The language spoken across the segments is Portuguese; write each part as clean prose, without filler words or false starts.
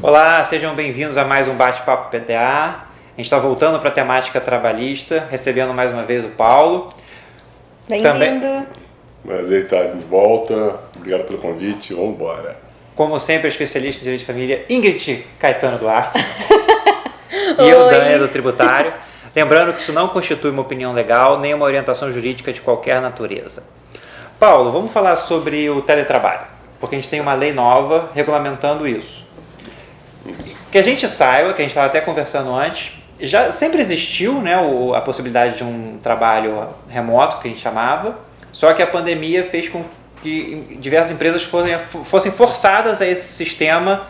Olá, sejam bem-vindos a mais um Bate-Papo PTA. A gente está voltando para a temática trabalhista, recebendo mais uma vez o Paulo. Bem-vindo! Prazer estar de volta, obrigado pelo convite, vamos embora. Como sempre, a especialista em direito de família, Ingrid Caetano Duarte. E eu, Daniel, do Tributário. Lembrando que isso não constitui uma opinião legal, nem uma orientação jurídica de qualquer natureza. Paulo, vamos falar sobre o teletrabalho, porque a gente tem uma lei nova regulamentando isso. Que a gente saiba, que a gente estava até conversando antes, já sempre existiu, né, a possibilidade de um trabalho remoto, que a gente chamava, só que a pandemia fez com que diversas empresas fossem forçadas a esse sistema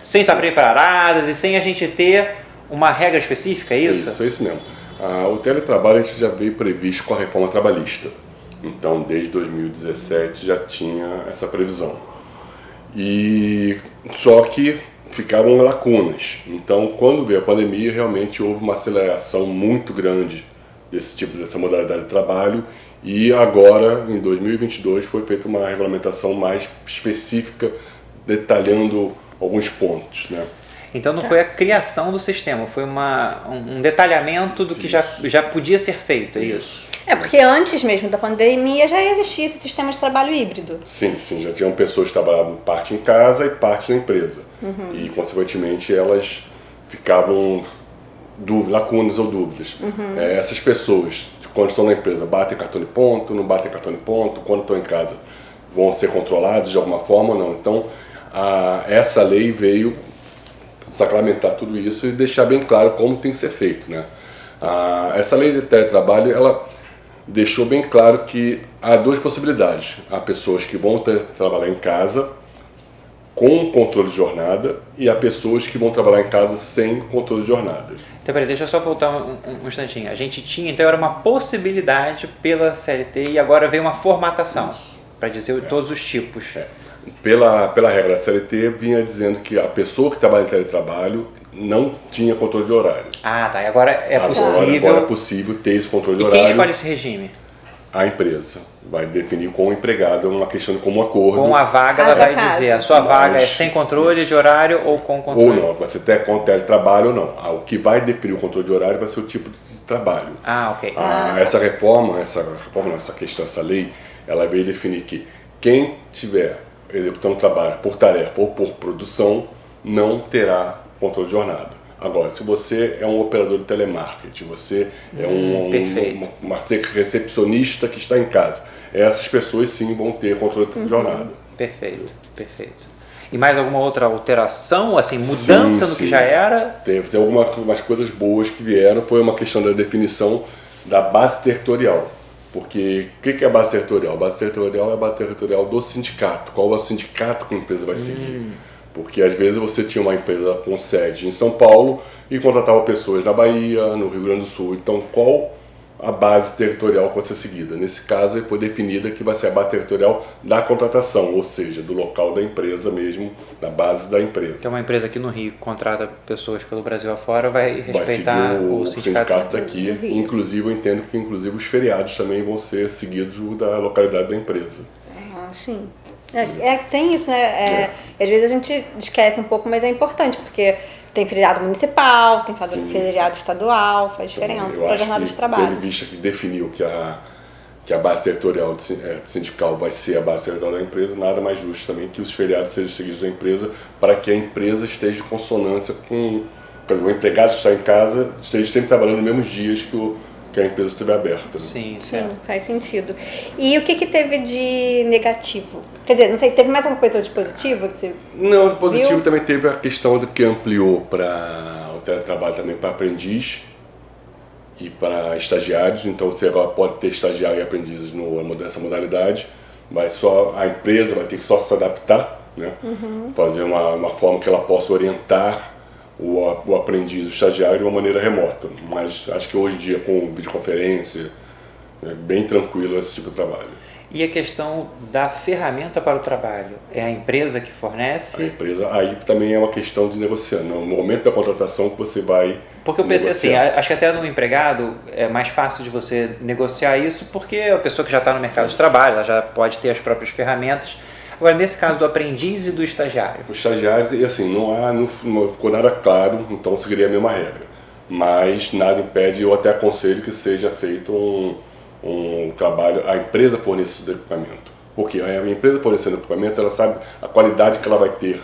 sem estar preparadas e sem a gente ter uma regra específica, é isso? Isso, é isso mesmo. O teletrabalho a gente já veio previsto com a reforma trabalhista. Então, desde 2017 já tinha essa previsão. Só que ficaram lacunas. Então, quando veio a pandemia, realmente houve uma aceleração muito grande dessa modalidade de trabalho. E agora, em 2022, foi feita uma regulamentação mais específica, detalhando alguns pontos, né? Então não foi a criação do sistema, foi um detalhamento do que já podia ser feito, é isso? Porque antes mesmo da pandemia já existia esse sistema de trabalho híbrido. Sim, já tinham pessoas que trabalhavam parte em casa e parte na empresa. E, consequentemente, elas ficavam lacunas ou dúvidas. Essas pessoas, quando estão na empresa, batem cartão de ponto, não batem cartão de ponto, quando estão em casa, vão ser controlados de alguma forma ou não. Então, essa lei veio sacramentar tudo isso e deixar bem claro como tem que ser feito, né? Essa lei de teletrabalho, ela deixou bem claro que há duas possibilidades. Há pessoas que vão trabalhar em casa com controle de jornada e há pessoas que vão trabalhar em casa sem controle de jornada. Então, peraí, deixa eu só voltar um instantinho. A gente tinha, então, era uma possibilidade pela CLT e agora veio uma formatação, para dizer todos os tipos. Pela regra da CLT, vinha dizendo que a pessoa que trabalha em teletrabalho não tinha controle de horário. Tá. E agora é possível... Agora é possível ter esse controle de horário. E quem escolhe esse regime? A empresa vai definir com o empregado, é uma questão de comum acordo. Com a vaga, ela vai dizer, a sua vaga é sem controle de horário ou com controle? Ou não, você tem com teletrabalho ou não. O que vai definir o controle de horário vai ser o tipo de trabalho. Ok. Essa lei, ela veio definir que quem tiver executando trabalho por tarefa ou por produção não terá controle de jornada. Agora, se você é um operador de telemarketing, você é uma recepcionista que está em casa, essas pessoas sim vão ter controle de jornada. Perfeito. E mais alguma outra alteração, assim, mudança no que já era? Teve algumas coisas boas que vieram, foi uma questão da definição da base territorial. Porque o que é a base territorial? A base territorial é a base territorial do sindicato. Qual é o sindicato que a empresa vai seguir? Porque às vezes você tinha uma empresa com sede em São Paulo e contratava pessoas na Bahia, no Rio Grande do Sul. Então, qual a base territorial que vai ser seguida? Nesse caso, foi definida que vai ser a base territorial da contratação, ou seja, do local da empresa mesmo, da base da empresa. Então, uma empresa aqui no Rio que contrata pessoas pelo Brasil afora vai respeitar o sindicato aqui. Inclusive, eu entendo que os feriados também vão ser seguidos da localidade da empresa. Sim. Tem isso, né? Às vezes a gente esquece um pouco, mas é importante, porque tem feriado municipal, tem feriado estadual, faz diferença para a jornada de trabalho. Tendo vista que definiu que a base territorial sindical vai ser a base territorial da empresa, nada mais justo também que os feriados sejam seguidos da empresa para que a empresa esteja em consonância com... o empregado que está em casa esteja sempre trabalhando nos mesmos dias que a empresa estiver aberta. Né? Sim, faz sentido. E o que teve de negativo? Quer dizer, não sei, teve mais alguma coisa de positivo que você Não, de positivo também teve a questão de que ampliou para o teletrabalho também para aprendiz e para estagiários. Então você agora pode ter estagiário e aprendizes nessa modalidade, mas só a empresa vai ter que só se adaptar, né? Fazer uma forma que ela possa orientar o aprendiz, o estagiário, de uma maneira remota. Mas acho que hoje em dia, com videoconferência, é bem tranquilo esse tipo de trabalho. E a questão da ferramenta para o trabalho? É a empresa que fornece? A empresa, aí também é uma questão de negociar. No momento da contratação que você vai Porque eu pensei assim, acho que até no empregado é mais fácil de você negociar isso, porque a pessoa que já está no mercado de trabalho, ela já pode ter as próprias ferramentas. Agora, nesse caso do aprendiz e do estagiário? Os estagiários, e assim, não ficou nada claro, então seguiria a mesma regra. Mas nada impede, eu até aconselho que seja feito um trabalho, a empresa fornecendo equipamento. Porque a empresa fornecendo equipamento, ela sabe a qualidade que ela vai ter.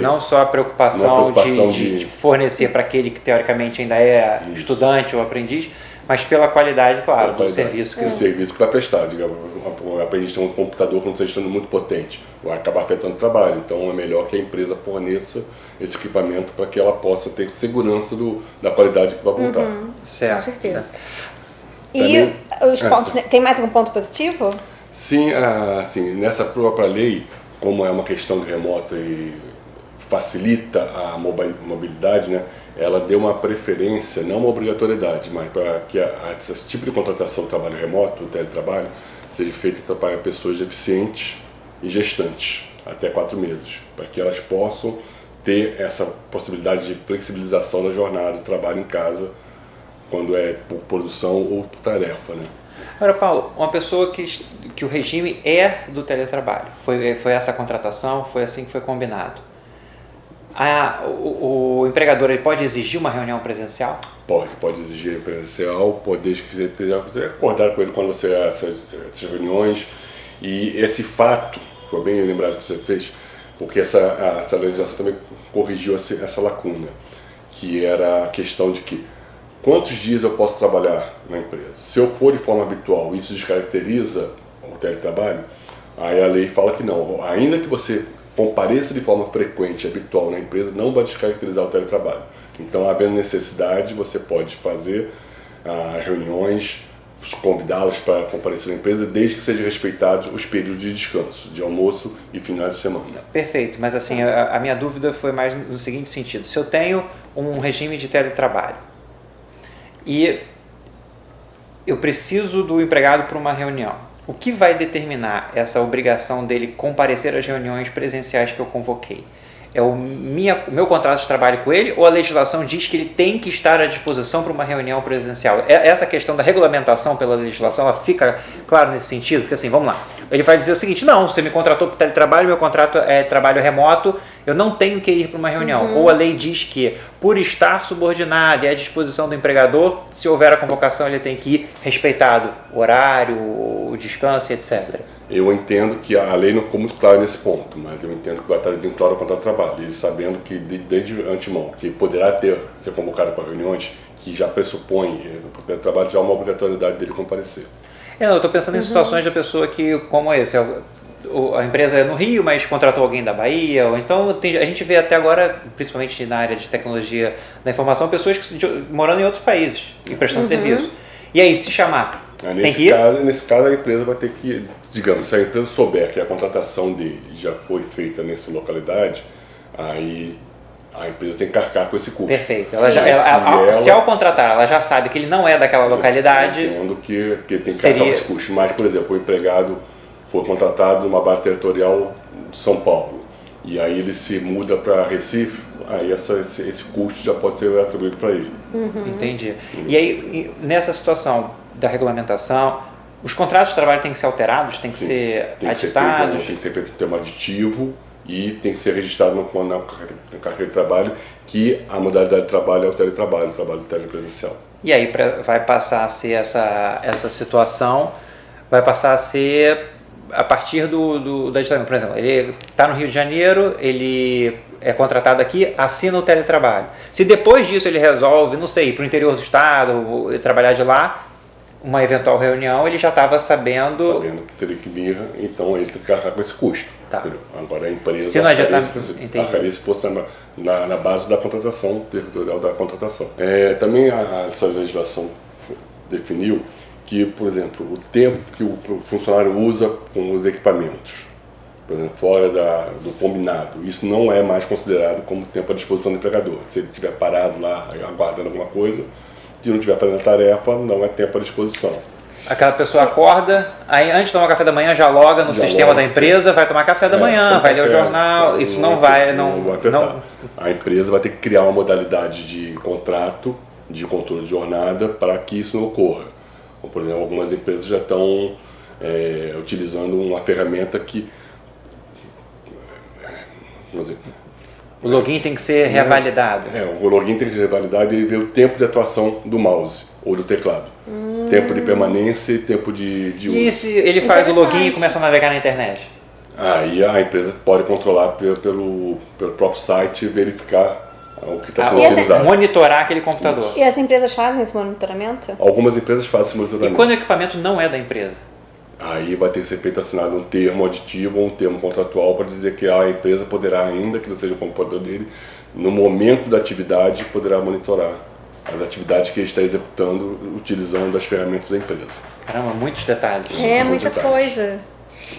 Não só a preocupação, de fornecer para aquele que teoricamente ainda é estudante ou aprendiz, mas pela qualidade, claro, do serviço. O serviço que vai prestar. Digamos, o aprendiz tem um computador que não esteja muito potente, vai acabar afetando o trabalho. Então é melhor que a empresa forneça esse equipamento para que ela possa ter segurança da qualidade que vai voltar. Certo. Com certeza. Certo. E os pontos, tem mais algum ponto positivo? Sim, assim, nessa própria lei, como é uma questão de remoto e facilita a mobilidade, né, ela deu uma preferência, não uma obrigatoriedade, mas para que esse tipo de contratação de trabalho remoto, o teletrabalho, seja feita para pessoas deficientes e gestantes, até 4 meses, para que elas possam ter essa possibilidade de flexibilização da jornada de trabalho em casa, quando é por produção ou por tarefa, né? Agora, Paulo, uma pessoa que o regime é do teletrabalho, foi essa contratação, foi assim que foi combinado. O empregador ele pode exigir uma reunião presencial? Pode exigir presencial, desde que você esteja acordado com ele quando você essas reuniões. E esse fato, foi bem lembrado que você fez, porque essa legislação também corrigiu essa lacuna, que era a questão de que quantos dias eu posso trabalhar na empresa? Se eu for de forma habitual, isso descaracteriza o teletrabalho, aí a lei fala que não, ainda que você compareça de forma frequente, habitual na empresa, não vai descaracterizar o teletrabalho. Então, havendo necessidade, você pode fazer reuniões, convidá-los para comparecer na empresa, desde que sejam respeitados os períodos de descanso, de almoço e finais de semana. Perfeito, mas assim, a minha dúvida foi mais no seguinte sentido. Se eu tenho um regime de teletrabalho e eu preciso do empregado para uma reunião, o que vai determinar essa obrigação dele comparecer às reuniões presenciais que eu convoquei? É o meu contrato de trabalho com ele, ou a legislação diz que ele tem que estar à disposição para uma reunião presencial? Essa questão da regulamentação pela legislação, ela fica clara nesse sentido? Porque assim, vamos lá, ele vai dizer o seguinte: não, você me contratou para teletrabalho, meu contrato é trabalho remoto, eu não tenho que ir para uma reunião. Ou a lei diz que, por estar subordinado e à disposição do empregador, se houver a convocação ele tem que ir, respeitado o horário, o descanso, etc. Eu entendo que a lei não ficou muito clara nesse ponto, mas eu entendo que vai estar vinculado ao contrato de trabalho, e sabendo que desde antemão que poderá ser convocado para reuniões que já pressupõe o trabalho já é uma obrigatoriedade dele comparecer. Eu estou pensando em situações da pessoa que, como esse, a empresa é no Rio, mas contratou alguém da Bahia, ou então a gente vê até agora, principalmente na área de tecnologia da informação, pessoas morando em outros países e prestando serviço. E aí, se chamar, tem que ir? Nesse caso, a empresa vai ter que, digamos, se a empresa souber que a contratação dele já foi feita nessa localidade, aí a empresa tem que arcar com esse custo. Perfeito. Se ao contratar, ela já sabe que ele não é daquela localidade. Eu entendo que tem que arcar com esse custo. Mas, por exemplo, o empregado foi contratado numa base territorial de São Paulo, e aí ele se muda para Recife, aí esse custo já pode ser atribuído para ele. Entendi. E aí, nessa situação da regulamentação, os contratos de trabalho têm que ser alterados, têm que ser aditados? Tem que ser feito um termo aditivo e tem que ser registrado na carteira de trabalho que a modalidade de trabalho é o teletrabalho, o trabalho telepresencial. E aí vai passar a ser essa situação, vai passar a ser a partir da ditadura. Por exemplo, ele está no Rio de Janeiro, ele é contratado aqui, assina o teletrabalho. Se depois disso ele resolve, não sei, ir para o interior do estado, trabalhar de lá, uma eventual reunião, ele já estava sabendo que teria que vir, então ele tem que arcar com esse custo. Tá. Agora a empresa se não adiantar, arcaria se fosse na base da contratação, territorial da contratação. Também essa legislação definiu que, por exemplo, o tempo que o funcionário usa com os equipamentos, por exemplo, fora do combinado, isso não é mais considerado como tempo à disposição do empregador. Se ele estiver parado lá aguardando alguma coisa, se não estiver fazendo a tarefa, não é tempo à disposição. Aquela pessoa acorda, aí antes de tomar café da manhã já loga no sistema da empresa, vai tomar café da manhã, vai ler o jornal, isso não vai afetar. A empresa vai ter que criar uma modalidade de contrato, de controle de jornada, para que isso não ocorra. Por exemplo, algumas empresas já estão utilizando uma ferramenta que... Vamos dizer, O login tem que ser revalidado. o login tem que ser revalidado e ver o tempo de atuação do mouse ou do teclado. Tempo de permanência e tempo de uso. E se ele faz o login e começa a navegar na internet? Aí a empresa pode controlar pelo próprio site e verificar o que está sendo utilizado. Monitorar aquele computador. E as empresas fazem esse monitoramento? Algumas empresas fazem esse E monitoramento. quando o equipamento não é da empresa? Aí vai ter que ser feito assinado um termo aditivo ou um termo contratual para dizer que a empresa poderá, ainda que não seja o computador dele, no momento da atividade, poderá monitorar as atividades que ele está executando utilizando as ferramentas da empresa. Caramba, muitos detalhes. Muita coisa.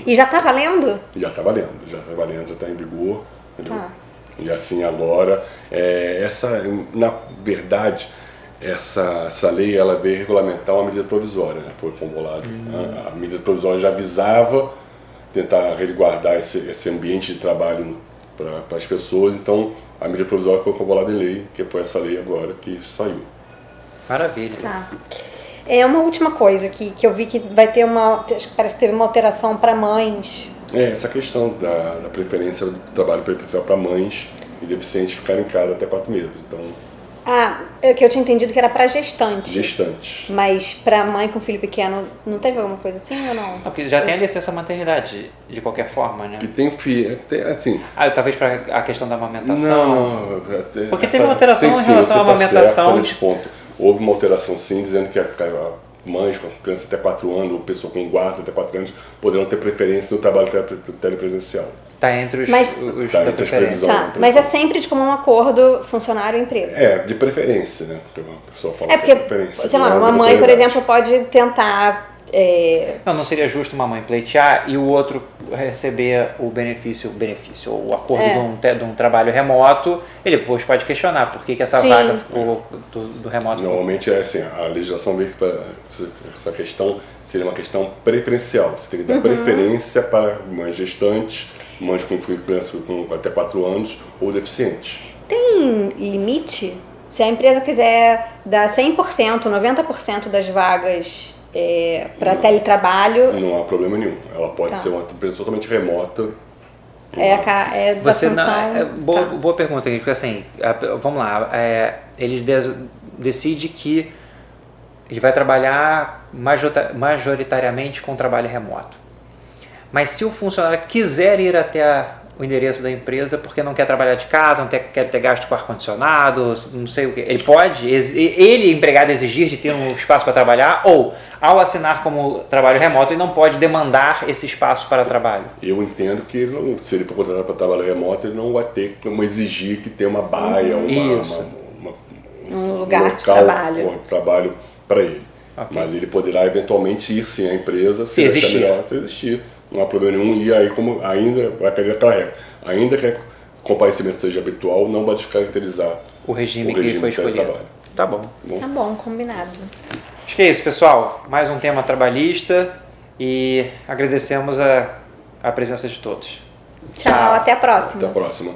E já tá valendo? Já está valendo, já está em vigor. Tá. E assim agora, na verdade, essa lei ela veio regulamentar uma medida provisória, né? Foi formulada. A medida provisória já visava tentar resguardar esse ambiente de trabalho para as pessoas, então a medida provisória foi formulada em lei, que foi essa lei agora que saiu. Maravilha. Tá. Uma última coisa que eu vi que vai ter acho que parece que teve uma alteração para mães. Essa questão da preferência do trabalho preferencial para mães e deficientes ficarem em casa até 4 meses. Então, Que eu tinha entendido que era para gestantes. gestantes. Mas para mãe com filho pequeno, não teve alguma coisa assim ou não? Não, porque já tem a licença maternidade, de qualquer forma, né? Que tem filho, assim... Talvez para a questão da amamentação. Não, Porque teve uma alteração em relação à amamentação. Nesse ponto. Houve uma alteração sim, dizendo que mães com criança até 4 anos, ou pessoa com guarda até 4 anos, poderão ter preferência no trabalho telepresencial. Está entre os Tá da entre as preferência. previsões. Mas é sempre de comum acordo funcionário-empresa. De preferência, né? Porque a pessoa fala Porque, de preferência. sei lá, não uma de mãe, por prioridade. exemplo, pode tentar... Não seria justo uma mãe pleitear e o outro receber o benefício ou o acordo de um trabalho remoto. Ele depois pode questionar por que essa Sim. vaga ficou do remoto. Normalmente é assim, a legislação vê que essa questão seria uma questão preferencial. Você tem que dar preferência para mães gestantes, mães com criança com até 4 anos ou deficientes. Tem limite? Se a empresa quiser dar 100%, 90% das vagas para teletrabalho, Não há problema nenhum. Ela pode ser uma empresa totalmente remota. da Você função... boa pergunta aqui, porque assim, vamos lá, ele decide que ele vai trabalhar majoritariamente com trabalho remoto. Mas se o funcionário quiser ir até o endereço da empresa porque não quer trabalhar de casa, não quer ter gasto com ar-condicionado, não sei o que, ele pode, empregado, exigir de ter um espaço para trabalhar, ou ao assinar como trabalho remoto, ele não pode demandar esse espaço para trabalho? Eu entendo que se ele for contratado para trabalho remoto, ele não vai ter como exigir que tenha uma baia, um lugar de trabalho. de trabalho para ele. Okay. Mas ele poderá eventualmente ir sim à empresa se existir. Melhor, se existir. Não há problema nenhum. E aí, como ainda vai pegar aquela regra, ainda que o comparecimento seja habitual, não vai descaracterizar o regime que foi escolhido. Tá bom. Tá bom, combinado. Acho que é isso, pessoal. Mais um tema trabalhista e agradecemos a presença de todos. Tchau, até a próxima. Até a próxima.